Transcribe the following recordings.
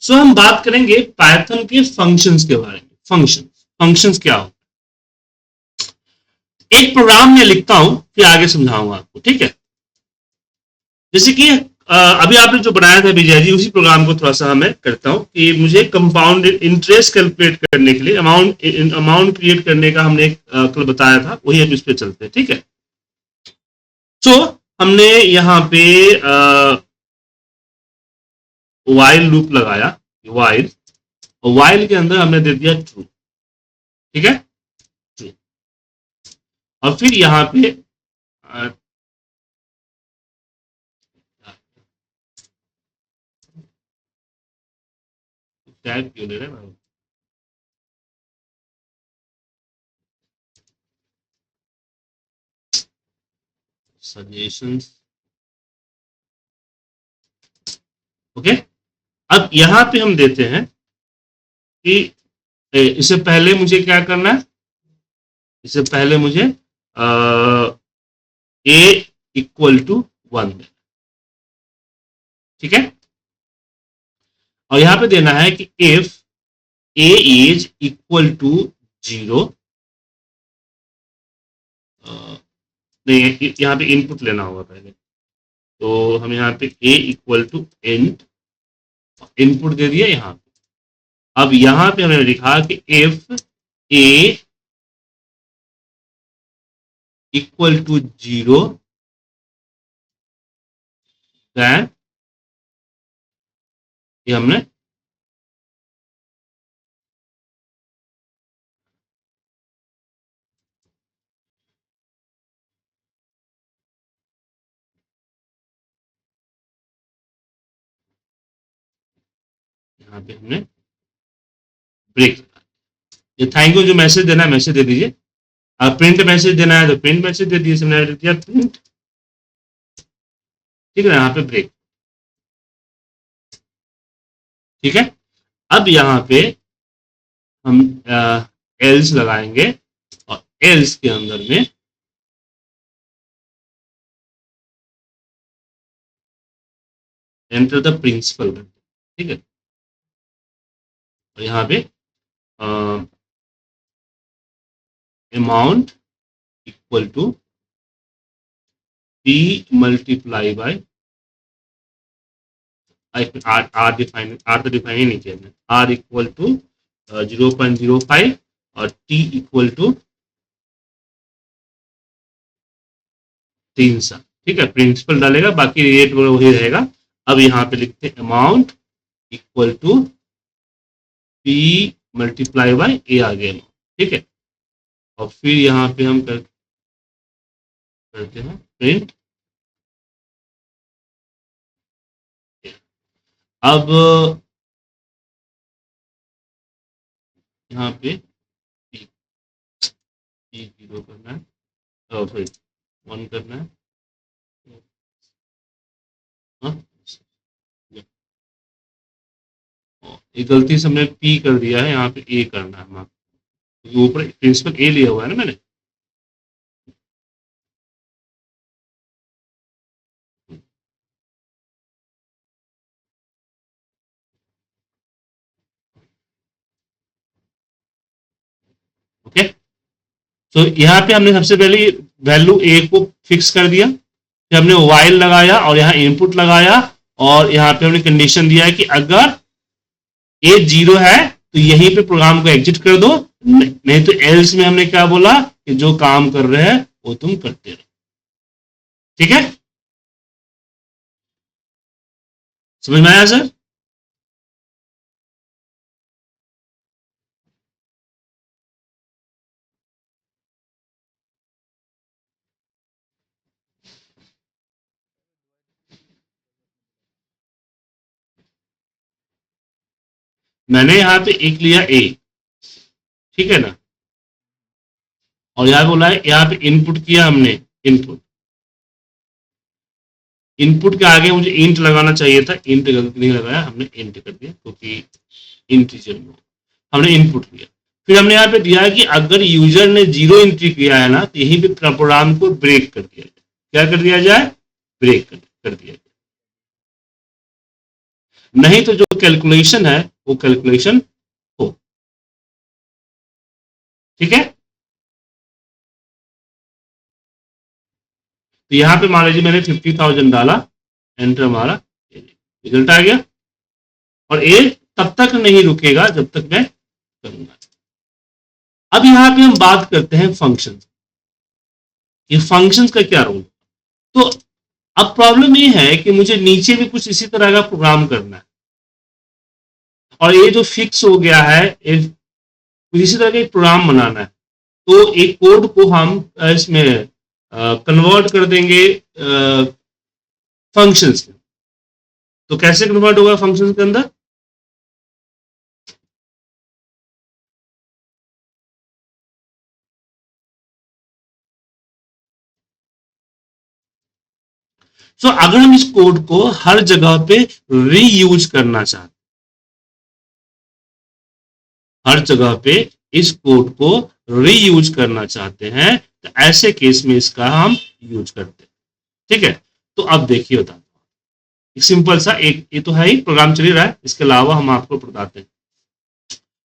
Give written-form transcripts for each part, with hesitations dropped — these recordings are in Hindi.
सो हम बात करेंगे पाइथन के फंक्शंस के बारे में। फंक्शंस क्या हो, एक प्रोग्राम में लिखता हूं फिर आगे समझाऊंगा आपको, ठीक है। जैसे कि अभी आपने जो बनाया था विजय जी, उसी प्रोग्राम को थोड़ा सा मैं करता हूं कि मुझे कंपाउंड इंटरेस्ट कैलकुलेट करने के लिए अमाउंट क्रिएट करने का हमने कल बताया था, वही अब इस पे चलते हैं, ठीक है। तो हमने यहाँ पे वाइल लूप लगाया, वाइल के अंदर हमने दे दिया ट्रू, ठीक है, ट्रू। और फिर यहाँ पे टैग क्यों ले रहे हैं, सजेशंस, ओके। अब यहां पे हम देते हैं कि इससे पहले मुझे क्या करना है, इससे पहले मुझे a इक्वल टू 1 देना, ठीक है। और यहां पे देना है कि if a is equal to 0, नहीं यहाँ पे इनपुट लेना होगा पहले, तो हम यहाँ पे a equal to int input दे दिया यहाँ पे। अब यहाँ पे हमने लिखा कि if a equal to 0 then, ये हमने यहाँ पे हमने ब्रेक, ये थैंक यू जो मैसेज देना है मैसेज दे दीजिए, प्रिंट मैसेज देना है तो प्रिंट मैसेज दे दीजिए, हमने दिया प्रिंट, ठीक है ना, यहाँ पे ब्रेक, ठीक है। अब यहाँ पे हम एल्स लगाएंगे और एल्स के अंदर में एंटर द प्रिंसिपल, ठीक है। और यहाँ पे amount equal to p multiply by r define, r तो डिफाइन ही नहीं किया हमने, आर इक्वल टू 0.05 और t इक्वल टू 300, ठीक है। प्रिंसिपल डालेगा, बाकी रेट वही रहेगा। अब यहाँ पे लिखते हैं amount equal to p multiply by a आ गया, ठीक है। और फिर यहाँ पे हम करते हैं प्रिंट। अब यहाँ पे जीरो करना है, सॉरी 1 करना है, ये गलती से हमने p कर दिया है, यहाँ पे a करना है, क्योंकि ऊपर प्रिंसिपल a लिया हुआ है ना मैंने। ओके, तो यहाँ पे हमने सबसे पहले वैल्यू a को फिक्स कर दिया, फिर हमने वाइल लगाया और यहाँ इनपुट लगाया, और यहाँ पे हमने कंडीशन दिया है कि अगर a 0 है तो यहीं पे प्रोग्राम को एग्जिट कर दो, नहीं तो एल्स में हमने क्या बोला कि जो काम कर रहे हैं वो तुम करते रहो, ठीक है। समझ में आया सर? मैंने यहाँ पे एक लिया a, ठीक है ना, और यहाँ बोला है, यहाँ पे इनपुट किया हमने, इनपुट के आगे मुझे इंट लगाना चाहिए था, इंट गलती नहीं लगाया, हमने इंट कर दिया क्योंकि इंटीजर में हमने इनपुट किया। फिर हमने यहाँ पे दिया कि अगर यूजर ने 0 एंट्री किया है ना तो यहीं पे प्रोग्राम को ब्रेक कर दिया जाए। क्या कर दिया जाए? ब्रेक कर दिया जाए। नहीं तो जो कैलकुलेशन है वो कैलकुलेशन हो। ठीक है, तो यहां पे मान लीजिए मैंने 50,000 डाला, एंटर मारा, रिजल्ट आ गया। और ये तब तक नहीं रुकेगा जब तक मैं करूंगा। अब यहां पे हम बात करते हैं फंक्शन। ये फंक्शंस का क्या रोल। तो अब प्रॉब्लम ये है कि मुझे नीचे भी कुछ इसी तरह का प्रोग्राम करना है, और ये जो फिक्स हो गया है इसी तरह का एक प्रोग्राम बनाना है। तो एक कोड को हम इसमें कन्वर्ट कर देंगे फंक्शंस में। तो कैसे कन्वर्ट होगा फंक्शंस के अंदर। सो अगर हम इस कोड को हर जगह पे रीयूज करना चाहते, हर जगह पे इस कोड को रीयूज करना चाहते हैं, तो ऐसे केस में इसका हम यूज करते हैं। ठीक है, तो अब देखिए होता एक सिंपल सा एक, ये तो है ही प्रोग्राम चल रहा है, इसके अलावा हम आपको बताते हैं।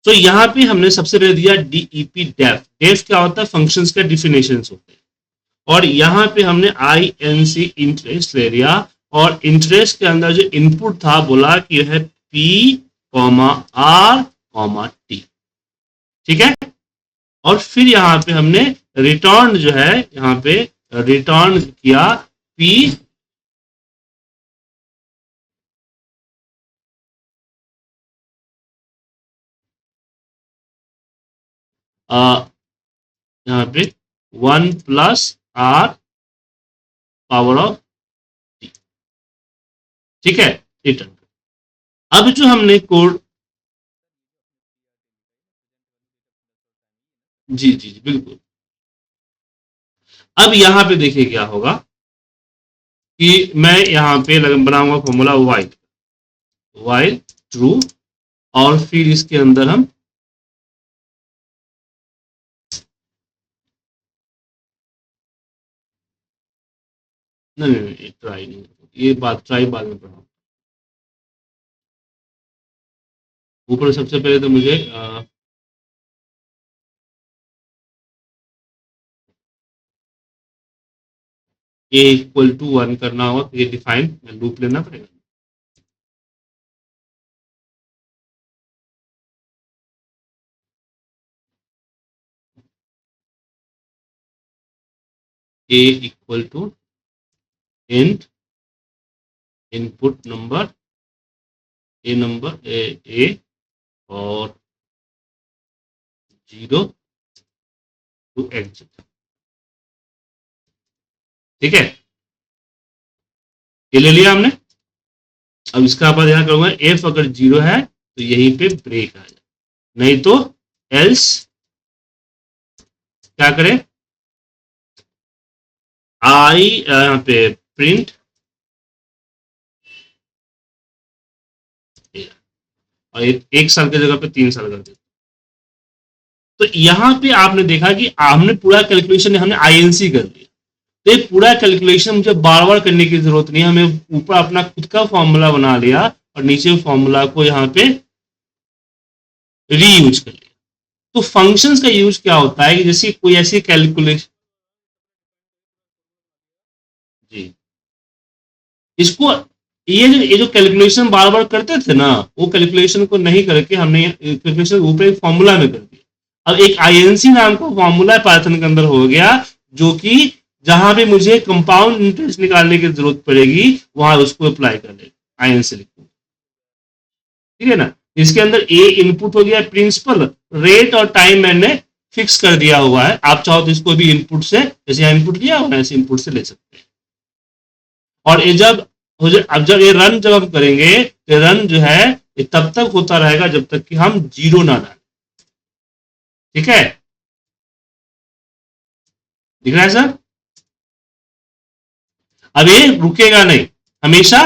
तो यहां पे हमने सबसे पहले दिया डीईपी डेफ। डेफ क्या होता है, फंक्शंस का डिफिनेशन होते हैं। और यहां पे हमने INC इंटरेस्ट ले लिया, और इंटरेस्ट के अंदर जो इनपुट था बोला कि यह है P, R, T। ठीक है, और फिर यहां पे हमने रिटर्न जो है, यहां पे रिटर्न किया P, यहां पे 1+R पावर ऑफ T। ठीक है, रिटर्न। अब जो हमने कोड, जी जी जी बिल्कुल। अब यहां पे देखिए क्या होगा कि मैं यहां पे बनाऊंगा फॉर्मूला वाइल, वाइल ट्रू, और फिर इसके अंदर हम नहीं नहीं नहीं ट्राई नहीं, ये बात ट्राई बाद में पढ़ा। ऊपर सबसे पहले तो मुझे A=1 करना होगा, तो ये डिफाइन लूप लेना पड़ेगा। A=int input number, A number A और 0 to exit। ठीक है, ये ले लिया हमने। अब इसका बाद यहां करूंगा एफ अगर 0 है तो यहीं पे ब्रेक आ जाए, नहीं तो एल्स क्या करें, आई यहां पे प्रिंट, और एक साल की जगह पे 3 साल कर दे। तो यहां पे आपने देखा कि हमने पूरा कैलकुलेशन हमने INC कर लिया। तो ये पूरा कैलकुलेशन मुझे बार बार करने की जरूरत नहीं है, हमें ऊपर अपना खुद का फॉर्मूला बना लिया और नीचे फॉर्मूला को यहाँ पे रीयूज कर लिया। तो फंक्शंस का यूज क्या होता है कि जैसे कोई ऐसी कैलकुलेशन, जी इसको ये जो कैलकुलेशन बार बार करते थे ना, वो कैलकुलेशन को नहीं करके हमने कैलकुलेशन ऊपर एक फॉर्मूला में कर दिया। अब एक INC नाम का फॉर्मूला पाइथन के अंदर हो गया, जो कि जहां भी मुझे कंपाउंड इंटरेस्ट निकालने की जरूरत पड़ेगी वहां उसको अप्लाई कर लेगा, INC लिखूंगा। ठीक है ना, इसके अंदर ए इनपुट हो गया, प्रिंसिपल रेट और टाइम मैंने फिक्स कर दिया हुआ है। आप चाहो तो इसको भी इनपुट से, जैसे यहाँ इनपुट किया हो ऐसे इनपुट से ले सकते हैं। और ये जब अब जब ये रन जब हम करेंगे तो रन जो है ये तब तक होता रहेगा जब तक कि हम 0 ना डालें। ठीक है, दिख रहा है सर। अब ये रुकेगा नहीं, हमेशा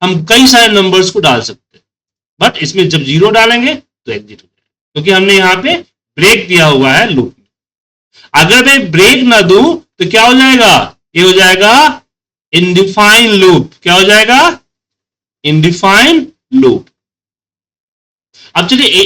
हम कई सारे नंबर्स को डाल सकते हैं, बट इसमें जब 0 डालेंगे तो एग्जिट हो जाएगा, क्योंकि हमने यहाँ पे ब्रेक दिया हुआ है लूप। अगर मैं ब्रेक ना दूं तो क्या हो जाएगा, ये हो जाएगा इनडिफाइन लूप। क्या हो जाएगा, इनडिफाइन लूप। अब चलिए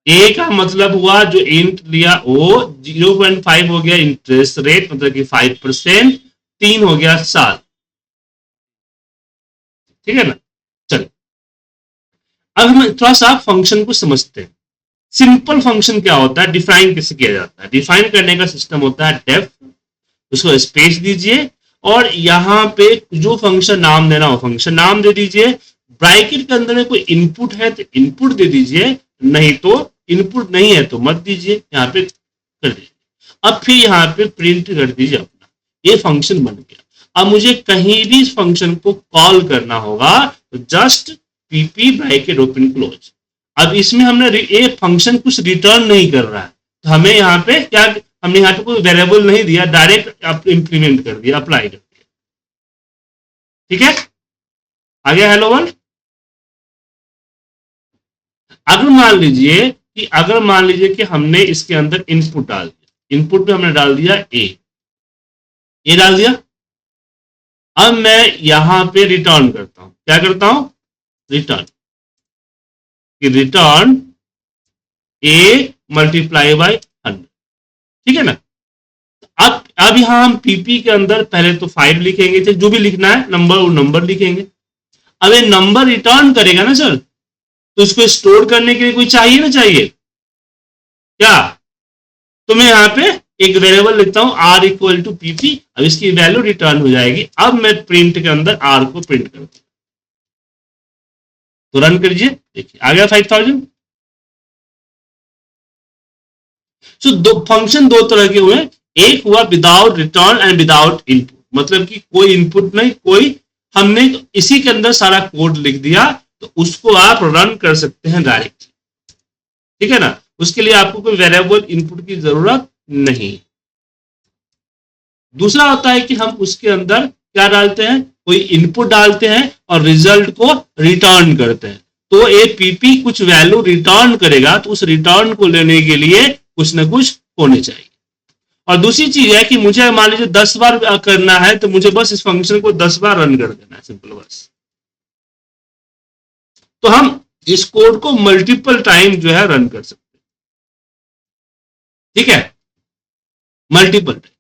ए का मतलब हुआ जो इंट लिया वो 0.5 हो गया इंटरेस्ट रेट, मतलब कि 5%, 3 हो गया साल। ठीक है ना। चलो अब हम थोड़ा सा फंक्शन को समझते हैं। सिंपल फंक्शन क्या होता है, डिफाइन कैसे किया जाता है। डिफाइन करने का सिस्टम होता है डेफ, उसको स्पेस दीजिए और यहां पे जो फंक्शन नाम देना हो फंक्शन नाम दे दीजिए। ब्रैकेट के अंदर में कोई इनपुट है तो इनपुट दे दीजिए, नहीं तो इनपुट नहीं है तो मत दीजिए, यहाँ पे कर दीजिए। अब फिर यहाँ पे प्रिंट कर दीजिए अपना, ये फंक्शन बन गया। अब मुझे कहीं भी इस फंक्शन को कॉल करना होगा तो just PP bracket open close. अब इसमें हमने ये फंक्शन कुछ रिटर्न नहीं कर रहा है, तो हमें यहाँ पे क्या, हमने यहाँ पे कोई वेरिएबल नहीं दिया, डायरेक्ट इंप्लीमेंट कर दिया, अप्लाई कर दिया। ठीक है, आ गया हेलो वन। अगर मान लीजिए कि हमने इसके अंदर इनपुट डाल दिया, इनपुट में हमने डाल दिया ए डाल दिया। अब मैं यहां पे रिटर्न करता हूं, क्या करता हूं, रिटर्न, कि रिटर्न ए मल्टीप्लाई बाय 100। ठीक है ना। अब यहां हम पीपी के अंदर पहले तो 5 लिखेंगे, जो भी लिखना है नंबर, वो नंबर लिखेंगे। अब ये नंबर रिटर्न करेगा ना सर, तो इसको स्टोर करने के लिए कोई चाहिए ना, चाहिए क्या। तो मैं यहाँ पे एक वेरिएबल लिखता हूं आर इक्वल टू पीपी। अब इसकी वैल्यू रिटर्न हो जाएगी। अब मैं प्रिंट के अंदर आर को प्रिंट करता हूं, तो रन करिए, देखिए आ गया 5000। सो दो फंक्शन दो तरह के हुए, एक हुआ without return and without input, मतलब कि कोई इनपुट नहीं, कोई, हमने इसी के अंदर सारा कोड लिख दिया, तो उसको आप रन कर सकते हैं डायरेक्ट। ठीक है ना, उसके लिए आपको कोई वेरिएबल इनपुट की जरूरत नहीं। दूसरा होता है कि हम उसके अंदर क्या डालते हैं, कोई इनपुट डालते हैं और रिजल्ट को रिटर्न करते हैं, तो ये पीपी कुछ वैल्यू रिटर्न करेगा, तो उस रिटर्न को लेने के लिए कुछ ना कुछ होने चाहिए। और दूसरी चीज है कि मुझे मान लीजिए 10 बार करना है, तो मुझे बस इस फंक्शन को 10 बार रन कर देना है, सिंपल बस। तो हम इस कोड को मल्टीपल टाइम जो है रन कर सकते हैं। ठीक है, मल्टीपल टाइम।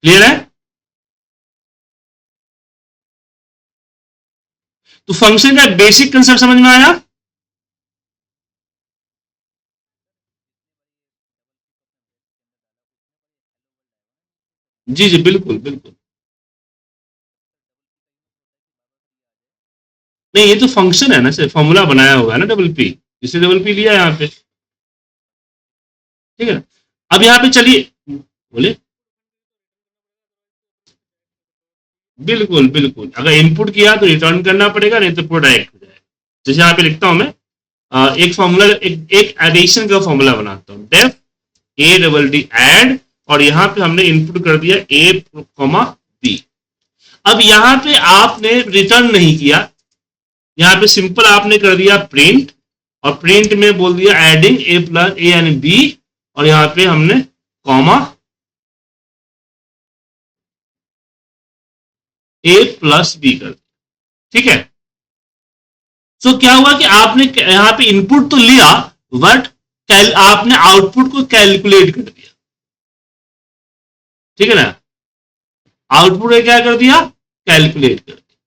क्लियर है। तो फंक्शन का बेसिक कंसेप्ट समझ में आया। जी जी बिल्कुल बिल्कुल। नहीं, ये तो फंक्शन है ना सर, फॉर्मूला बनाया हुआ है ना डबल पी, इसे डबल पी लिया यहाँ पे। ठीक है ना। अब यहाँ पे चलिए, बोले। बिल्कुल बिल्कुल, अगर इनपुट किया तो रिटर्न करना पड़ेगा, नहीं तो प्रोडक्ट हो जाएगा। जैसे यहाँ पे लिखता हूं मैं, एक फॉर्मूला, एक एडिशन का फॉर्मूला बनाता हूँ, def a double d add, और यहाँ पे हमने इनपुट कर दिया ए कॉमा बी। अब यहाँ पे आपने रिटर्न नहीं किया, यहाँ पे सिंपल आपने कर दिया प्रिंट, और प्रिंट में बोल दिया adding a plus a and b, और यहाँ पे हमने कॉमा ए प्लस बी कर दिया। ठीक है। सो क्या हुआ कि आपने यहाँ पे इनपुट तो लिया, बट आपने आउटपुट को कैलकुलेट कर दिया। ठीक है ना, आउटपुट में क्या कर दिया, कैलकुलेट कर दिया।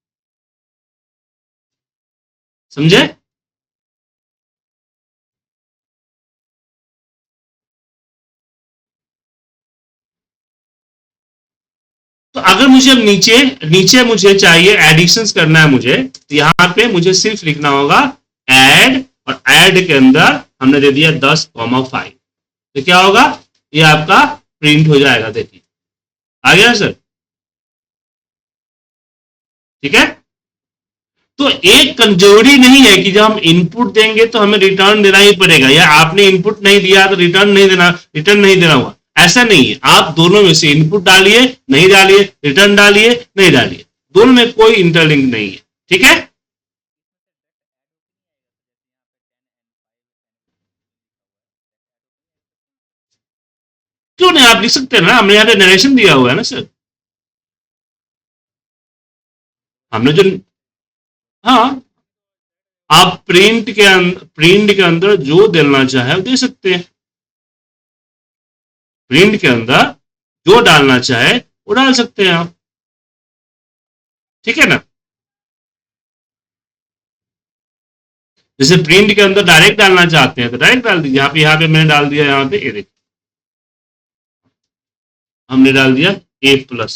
समझे। तो अगर मुझे अब नीचे नीचे मुझे चाहिए एडिशंस करना है मुझे, तो यहां पे मुझे सिर्फ लिखना होगा ऐड, और ऐड के अंदर हमने दे दिया 10,5। तो क्या होगा, ये आपका प्रिंट हो जाएगा, देखिए आ गया सर। ठीक है। तो एक जरूरी नहीं है कि जब हम इनपुट देंगे तो हमें रिटर्न देना ही पड़ेगा, या आपने इनपुट नहीं दिया तो रिटर्न नहीं देना हुआ, ऐसा नहीं है। आप दोनों में से इनपुट डालिए, नहीं डालिए, रिटर्न डालिए, नहीं डालिए, दोनों में कोई इंटरलिंक नहीं है। ठीक है। क्यों नहीं, आप लिख सकते हैं ना, हमने यहाँ पे नरेशन दिया हुआ है ना सर, हमने जो, हाँ, आप प्रिंट के अंदर जो डालना चाहे वो दे सकते हैं, प्रिंट के अंदर जो डालना चाहे वो डाल सकते हैं आप, ठीक है ना। जैसे प्रिंट के अंदर डायरेक्ट डालना चाहते हैं तो डायरेक्ट डाल दीजिए, यहाँ पे मैंने डाल दिया, यहाँ पे ये देखिए हमने डाल दिया A+, तो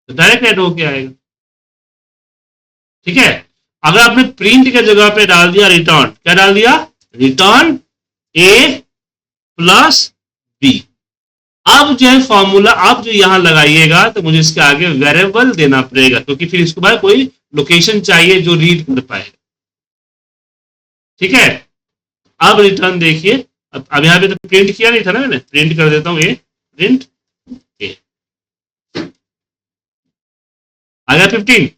डायरेक्ट ऐड होके आएगा, ठीक है। अगर आपने प्रिंट के जगह पे डाल दिया रिटर्न, क्या डाल दिया, रिटर्न A+B, अब जो है फॉर्मूला आप जो यहां लगाइएगा तो मुझे इसके आगे वेरिएबल देना पड़ेगा, क्योंकि फिर इसके बाद कोई लोकेशन चाहिए जो रीड कर पाएगा, ठीक है। अब रिटर्न देखिए, अब यहाँ पे तो प्रिंट किया नहीं था ना, मैंने प्रिंट कर देता हूं, ए प्रिंट ए, आ गया 15।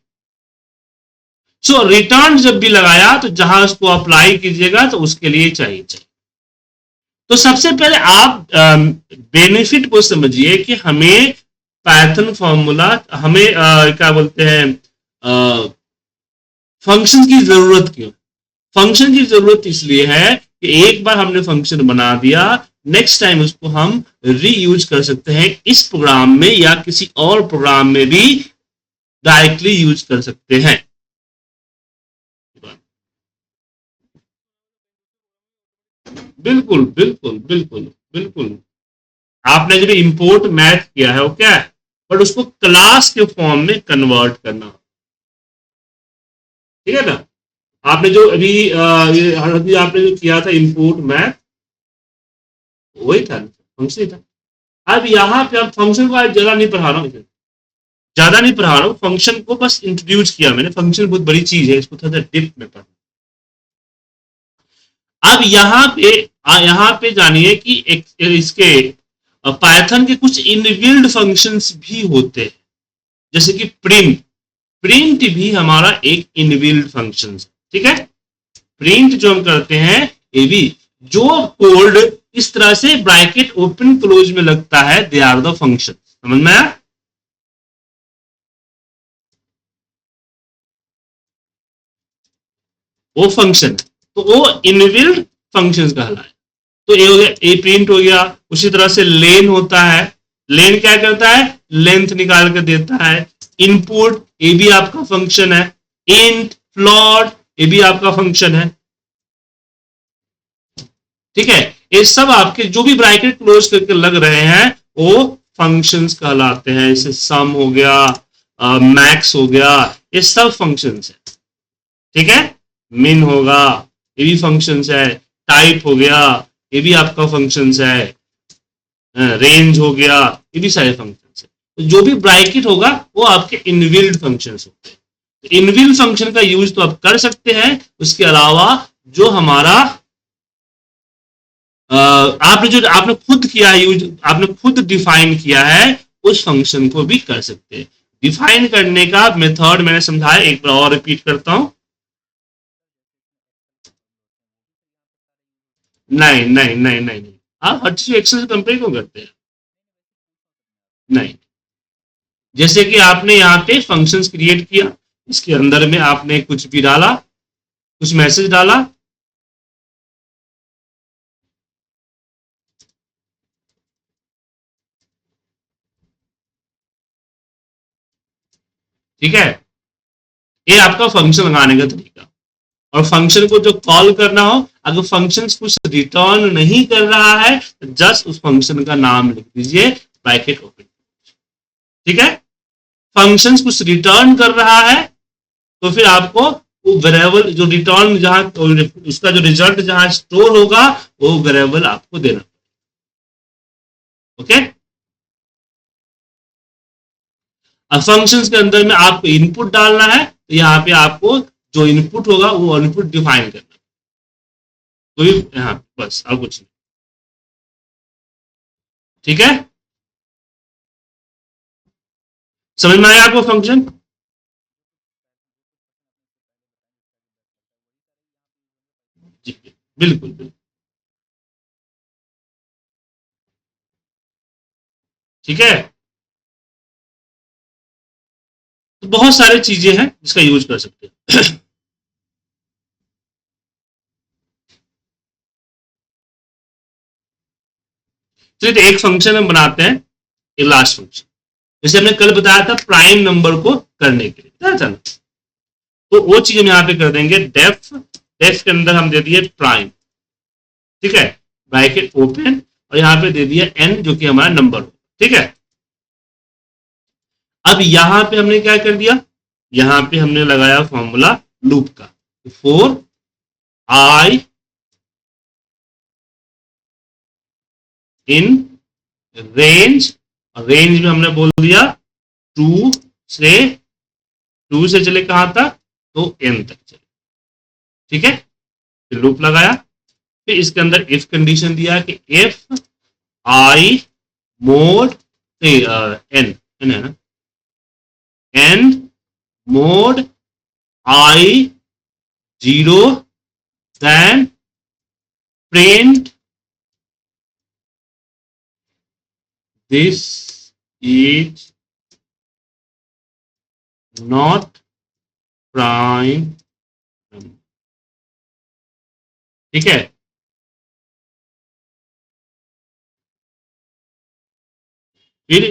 सो रिटर्न जब भी लगाया तो जहां उसको अप्लाई कीजिएगा तो उसके लिए चाहिए। तो सबसे पहले आप बेनिफिट को समझिए कि हमें पाइथन फॉर्मूला, हमें क्या बोलते हैं, फंक्शन की जरूरत क्यों, फंक्शन की जरूरत इसलिए है कि एक बार हमने फंक्शन बना दिया, नेक्स्ट टाइम उसको हम रीयूज कर सकते हैं इस प्रोग्राम में या किसी और प्रोग्राम में भी डायरेक्टली यूज कर सकते हैं। बिल्कुल बिल्कुल बिल्कुल बिल्कुल, आपने जो इंपोर्ट मैथ किया है वो क्या है, बट उसको क्लास के फॉर्म में कन्वर्ट करना, ठीक है ना। आपने जो अभी अभी आपने जो किया था इंपोर्ट मैथ, वही था, फंक्शन ही था। अब यहाँ पे आप फंक्शन को आज ज्यादा नहीं पढ़ा रहा हूँ, ज्यादा नहीं पढ़ा रहा हूँ, फंक्शन को बस इंट्रोड्यूस किया मैंने, फंक्शन बहुत बड़ी चीज है, इसको थोड़ा डिप में पढ़ना। अब यहाँ पे जानिए कि इसके पाइथन के कुछ इनबिल्ड फंक्शंस भी होते हैं, जैसे कि प्रिंट, प्रिंट भी हमारा एक इनबिल्ड फंक्शन है, ठीक है। प्रिंट जो हम करते हैं, ये भी जो कोड इस तरह से ब्रैकेट ओपन क्लोज में लगता है, दे आर द फंक्शन, समझ में आया। वो फंक्शन, तो वो इनबिल्ड फंक्शन कहलाए। तो ये हो गया, ए प्रिंट हो गया। उसी तरह से लेन होता है, लेन क्या करता है, लेंथ निकाल कर देता है। इनपुट, ये भी आपका फंक्शन है। इंट, फ्लोट, ये भी आपका फंक्शन है, ठीक है। ये सब आपके जो भी ब्रैकेट क्लोज करके लग रहे हैं वो फंक्शंस कहलाते हैं। जैसे सम हो गया, मैक्स हो गया, ये सब फंक्शंस है, ठीक है। मिन होगा, ये भी फंक्शंस है। टाइप हो गया, ये भी आपका फंक्शंस है। रेंज हो गया, ये भी सारे फंक्शंस है। तो जो भी ब्रैकेट होगा वो आपके इनबिल्ड फंक्शंस होते हैं। तो इनबिल्ड फंक्शन का यूज तो आप कर सकते हैं, उसके अलावा जो हमारा आपने जो आपने खुद किया है यूज, आपने खुद डिफाइन किया है, उस फंक्शन को भी कर सकते हैं। डिफाइन करने का मेथड मैंने समझाया, एक बार और रिपीट करता हूं। नहीं नहीं नहीं नहीं नहीं, आप हर चीज एक्सेल से कंपेयर क्यों करते हैं, नहीं। जैसे कि आपने यहाँ पे फंक्शंस क्रिएट किया, इसके अंदर में आपने कुछ भी डाला, कुछ मैसेज डाला, ठीक है। ये आपका फंक्शन लगाने का तरीका। और फंक्शन को जो कॉल करना हो, अगर फंक्शन कुछ रिटर्न नहीं कर रहा है तो जस्ट उस फंक्शन का नाम लिख दीजिए, ब्रैकेट ओपन, ठीक है। फंक्शन कुछ रिटर्न कर रहा है तो फिर आपको वो वेरिएबल जो रिटर्न, जहां उसका जो रिजल्ट जहां स्टोर होगा, वो वेरिएबल आपको देना, ओके। अब फंक्शंस के अंदर में आपको इनपुट डालना है, तो यहाँ पे आपको जो इनपुट होगा वो इनपुट डिफाइन करना, तो यहाँ बस और कुछ नहीं, ठीक है। समझ में आया आपको फंक्शन। जी बिल्कुल बिल्कुल। ठीक है। तो बहुत सारी चीजें हैं जिसका यूज कर सकते हैं। तो एक फंक्शन हम बनाते हैं, एक लास्ट फंक्शन, जैसे हमने कल बताया था प्राइम नंबर को करने के लिए, बताया था ना। तो वो चीज हम यहाँ पे कर देंगे, डेफ डेफ के अंदर हम दे दिए प्राइम, ठीक है, ब्रैकेट ओपन, और यहाँ पे दे दिया एन जो कि हमारा नंबर हो, ठीक है। अब यहां पे हमने क्या कर दिया, यहां पे हमने लगाया फॉर्मूला लूप का, four I in range, range में हमने बोल दिया टू से, टू से चले कहां तक, तो एन तक चले, ठीक है। फिर लूप लगाया, फिर इसके अंदर इफ कंडीशन दिया कि if i mod n, n है ना, n mod i zero, then print this is not prime, ठीक है। फिर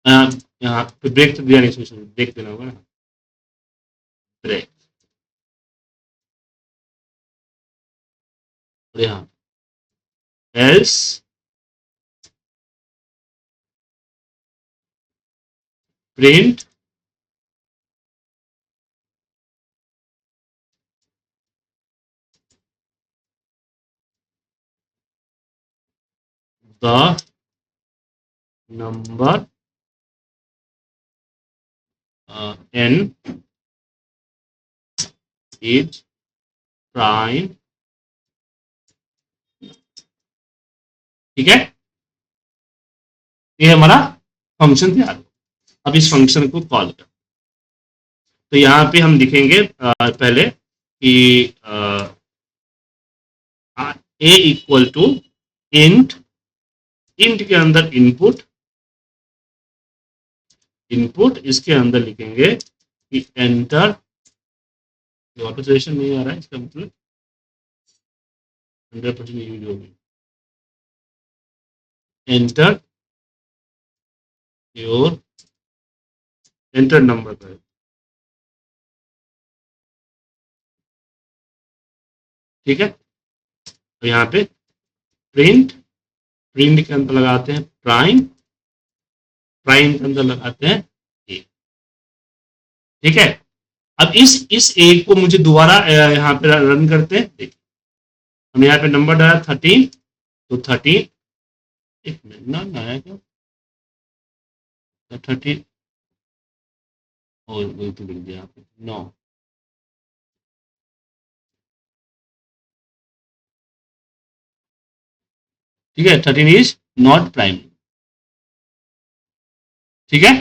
यहाँ पे ब्रेक तो दिया नहीं, सोच ब्रेक देना होगा ना, ब्रेक, और यहाँ else print the number n is prime, ठीक है। ये हमारा फंक्शन तैयार हो। अब इस फंक्शन को कॉल कर, तो यहाँ पे हम लिखेंगे पहले कि ए इक्वल टू इंट, इंट के अंदर इनपुट, इनपुट इसके अंदर लिखेंगे कि एंटर, ऑटोमेशन नहीं आ रहा है इसका मतलब 100% यूज होगी, एंटर योर, एंटर नंबर करें, ठीक है। तो यहाँ पे प्रिंट, प्रिंट के अंदर लगाते हैं प्राइम, प्राइम के अंदर लगाते हैं ए, ठीक है। अब इस एक को मुझे दोबारा यहाँ पे रन करते हैं, देखिए हम यहाँ पे नंबर डाला 13, तो 13, एक मिनट ना आया क्या, 13, और वही तो लिख दिया यहाँ पे 9, ठीक है, 13 इज नॉट प्राइम, ठीक है।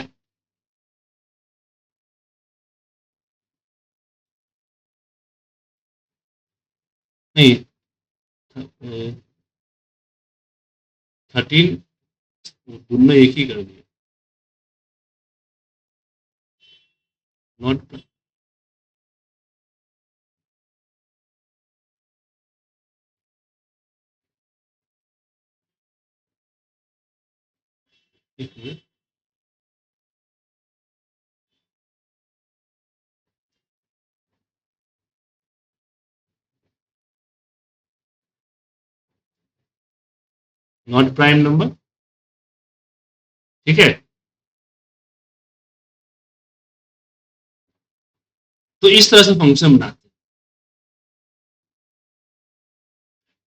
नहीं 13, दोनों एक ही कर दिया, नॉट, एक मिनट, नॉट प्राइम नंबर, ठीक है। तो इस तरह से फंक्शन बनाते हैं।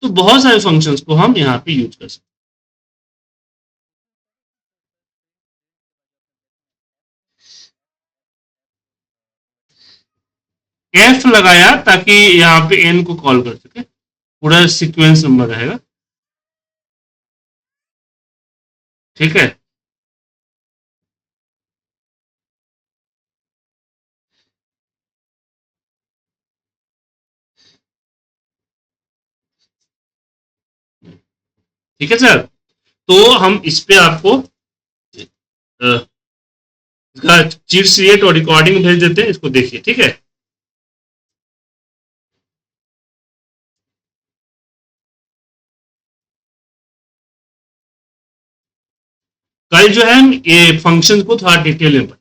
तो बहुत सारे फंक्शंस को हम यहाँ पे यूज कर सकते हैं। एफ लगाया ताकि यहाँ पे एन को कॉल कर सके, पूरा सीक्वेंस नंबर रहेगा, ठीक है। ठीक है सर। तो हम इस पे आपको इसका चीट शीट और रिकॉर्डिंग भेज देते हैं, इसको देखिए, ठीक है। कल जो है हम ये फंक्शन को थोड़ा डिटेल में